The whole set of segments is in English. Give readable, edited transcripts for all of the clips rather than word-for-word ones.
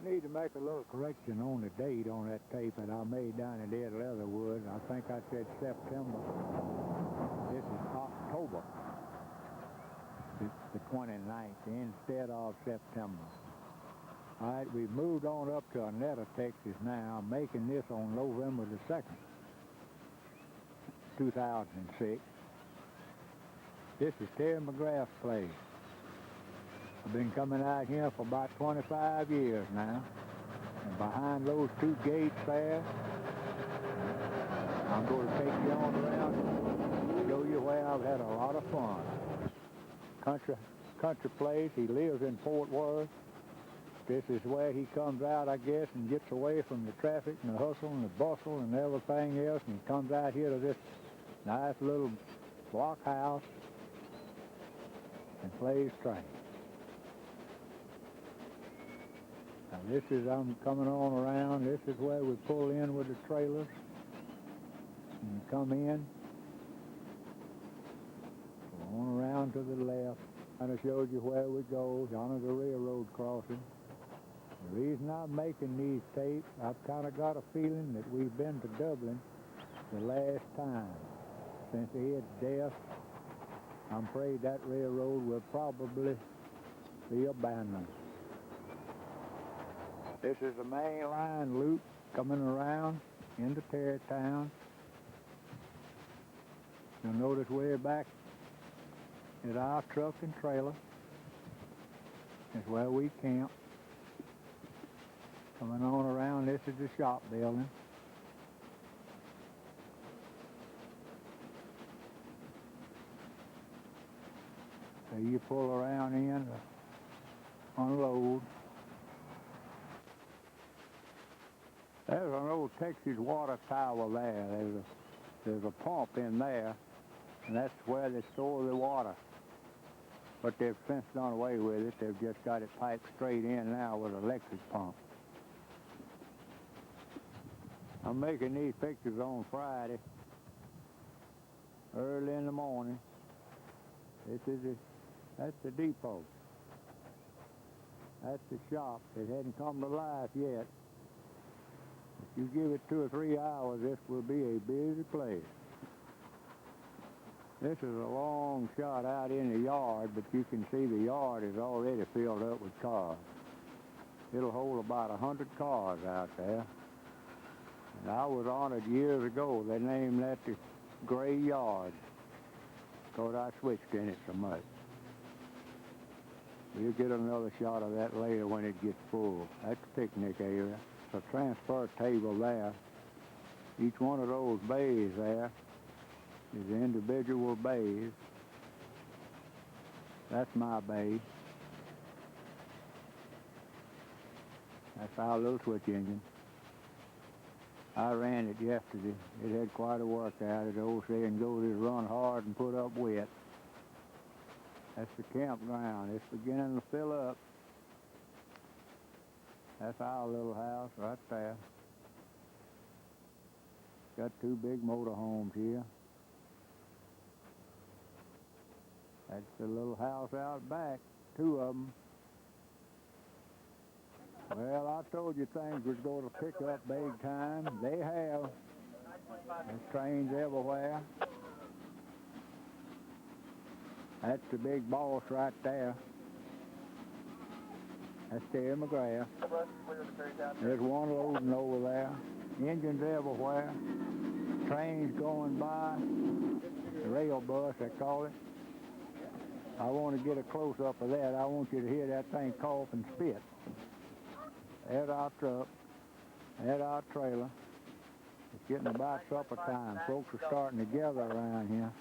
need to make a little correction on the date on that tape that I made down in Dead Leatherwood. I think I said September. This is October. It's the 29th instead of September. All right, we've moved on up to Annetta, Texas now. I'm making this on November the 2nd, 2006. This is Terry McGrath's place. I've been coming out here for about 25 years now. And behind those two gates there, I'm going to take you on around and show you where I've had a lot of fun. Country place. He lives in Fort Worth. This is where he comes out, I guess, and gets away from the traffic and the hustle and the bustle and everything else, and he comes out here to this nice little block house and plays train. Now this is, I'm coming on around, this is where we pull in with the trailers and come in, go on around to the left. Kind of showed you where we go, down to the railroad crossing. The reason I'm making these tapes, I've kind of got a feeling that we've been to Dublin the last time. Since Ed's death, I'm afraid that railroad will probably be abandoned. This is the main line loop coming around into Tarrytown. You'll notice way back at our truck and trailer is where we camp. Coming on around, this is the shop building. So you pull around in to unload. There's an old Texas water tower there. There's a pump in there, and that's where they store the water. But they've since done away with it. They've just got it piped straight in now with an electric pump. I'm making these pictures on Friday, early in the morning. That's the depot. That's the shop. It hadn't come to life yet. If you give it 2 or 3 hours, this will be a busy place. This is a long shot out in the yard, but you can see the yard is already filled up with cars. It'll hold about 100 cars out there. And I was on it years ago. They named that the Gray Yard because I switched in it so much. We'll get another shot of that later when it gets full. That's the picnic area. It's a transfer table there. Each one of those bays there is individual bays. That's my bay. That's our little switch engine. I ran it yesterday. It had quite a workout. The old saying goes is run hard and put up wet. That's the campground. It's beginning to fill up. That's our little house right there. Got 2 big motor homes here. That's the little house out back, 2 of them. Well, I told you things was going to pick up big time. They have. There's trains everywhere. That's the big boss right there. That's Terry McGrath. There's one loading over there. Engines everywhere. Trains going by. The rail bus, they call it. I want to get a close-up of that. I want you to hear that thing cough and spit. There's our truck. There's our trailer. It's getting about supper time. Folks are starting to gather around here.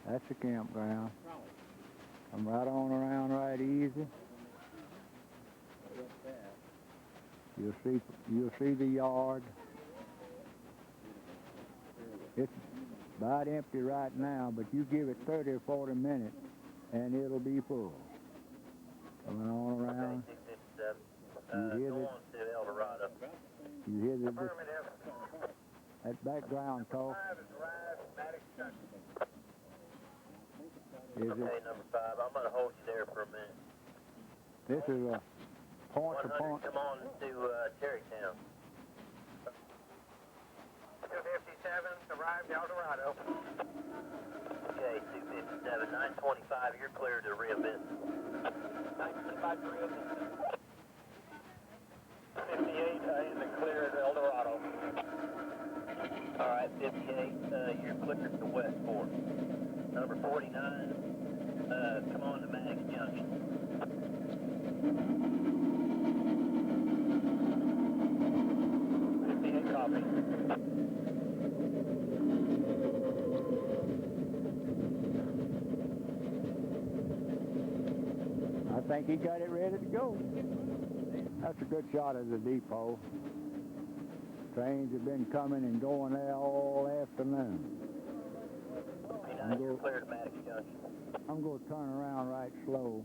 That's the campground. Come right on around right easy. You'll see the yard. It's about empty right now, but you give it 30 or 40 minutes and it'll be full. Coming on around. You hear that background talk? Okay, number 5. I'm going to hold you there for a minute. This is a point-to-point. Come on to Terrytown. 257, arrived El Dorado. Okay, 257, 925, you're clear to Rio Bend. 925 to Rio Bend. 58 in the clear to El Dorado. All right, 58, you're clear to West Fork. Number 49, come on to Maddox Junction. Copy. I think he got it ready to go. That's a good shot of the depot. Trains have been coming and going there all afternoon. You're clear to Maddox Junction. I'm going to turn around right slow.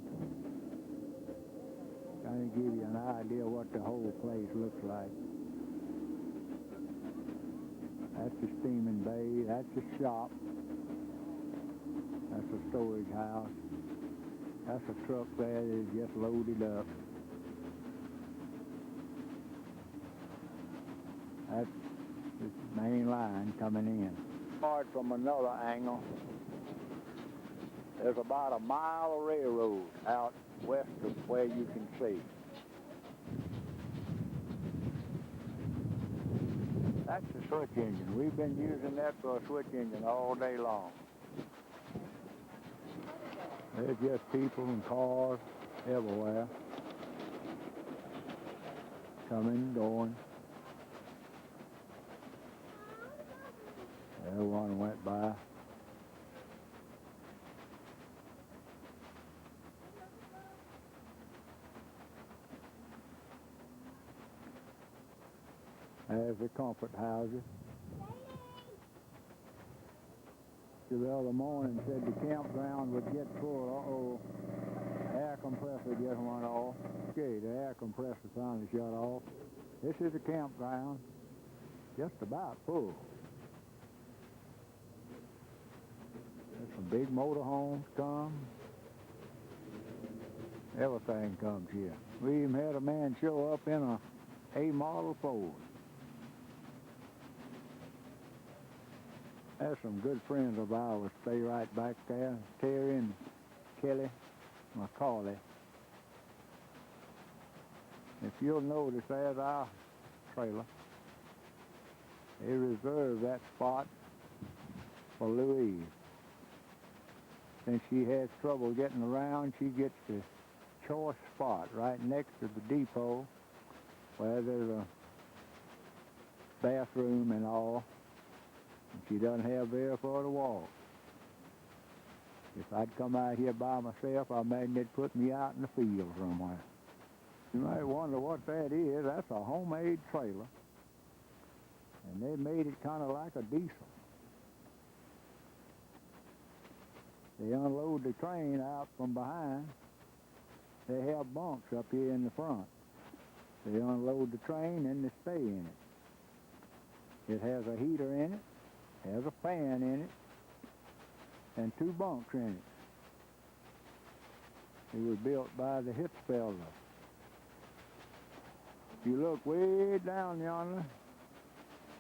Kind of give you an idea what the whole place looks like. That's the steaming bay, that's the shop, that's the storage house, that's a truck there that is just loaded up. That's the main line coming in. Hard from another angle, there's about a mile of railroad out west of where you can see. That's the switch engine. We've been using that for a switch engine all day long. There's just people and cars everywhere. Coming, going. There one went by. There's the comfort houses. The other morning said the campground would get full. Uh-oh, air compressor just went off. Okay, the air compressor finally shut off. This is the campground, just about full. There's some big motorhomes come. Everything comes here. We even had a man show up in a model Ford. There's some good friends of ours stay right back there, Terry and Kelly McCauley. If you'll notice, there's our trailer. They reserved that spot for Louise. Since she has trouble getting around, she gets the choice spot right next to the depot where there's a bathroom and all. She doesn't have very far to walk. If I'd come out here by myself, I imagine they'd put me out in the field somewhere. You might wonder what that is. That's a homemade trailer. And they made it kind of like a diesel. They unload the train out from behind. They have bunks up here in the front. They unload the train and they stay in it. It has a heater in it. Has a fan in it, and 2 bunks in it. It was built by the Hitzfelder. If you look way down yonder,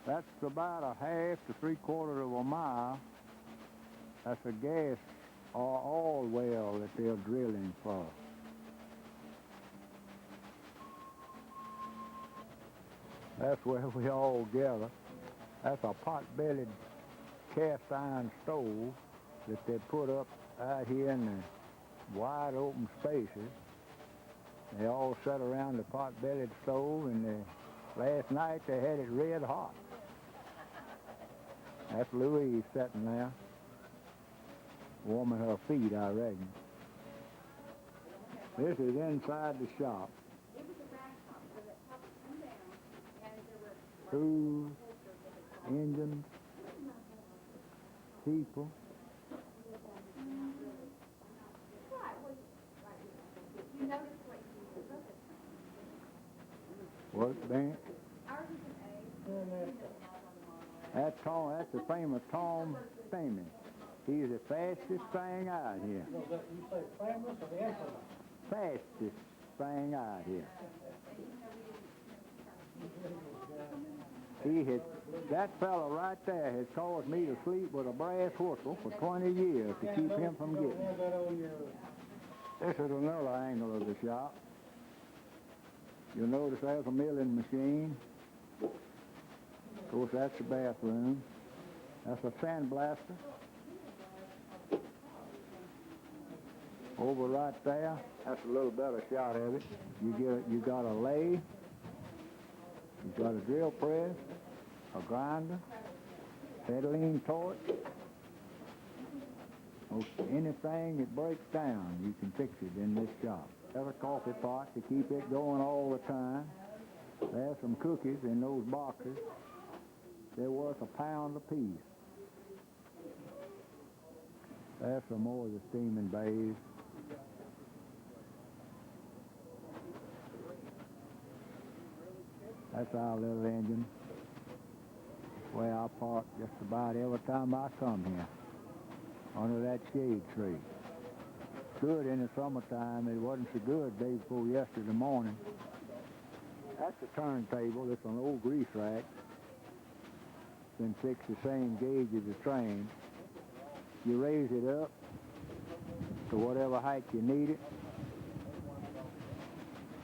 that's about a half to 3/4 of a mile. That's a gas or oil well that they're drilling for. That's where we all gather. That's a pot-bellied cast iron stove that they put up out here in the wide open spaces. They all sat around the pot-bellied stove, and last night they had it red hot. That's Louise sitting there, warming her feet, I reckon. This is inside the shop. Tools, engines, people. Workbench. That's the famous Tom Stamey. He's the fastest thing out here. You say famous or infamous? Fastest thing out here. That fella right there has caused me to sleep with a brass whistle for 20 years to keep him from getting it. This is another angle of the shop. You'll notice there's a milling machine. Of course, that's the bathroom. That's a sandblaster. Over right there, that's a little better shot of it. You got a lathe, you got a drill press, a grinder, acetylene torch. Most anything that breaks down, you can fix it in this shop. There's a coffee pot to keep it going all the time. There's some cookies in those boxes. They're worth £1 a piece. There's some more of the steaming bays. That's our little engine. Where I park just about every time I come here, under that shade tree. Good in the summertime. It wasn't so good day before yesterday morning. That's a turntable. It's an old grease rack. Been fixed the same gauge as the train. You raise it up to whatever height you need it.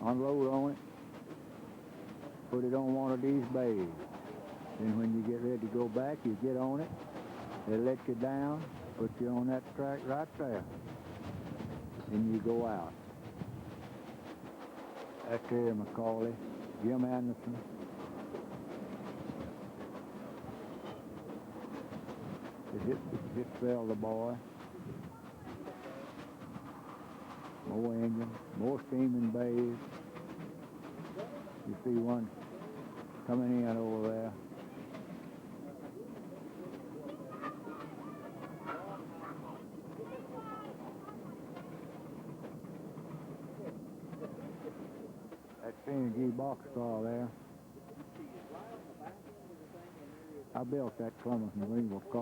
Unload on it. Put it on one of these bays. Then when you get ready to go back, you get on it. They let you down, put you on that track right there. Then you go out. That's there, Macaulay, Jim Anderson. It fell the boy. More engine, more steaming bays. You see one coming in over there. That CNG boxcar there. I built that Clemens and Greenville car.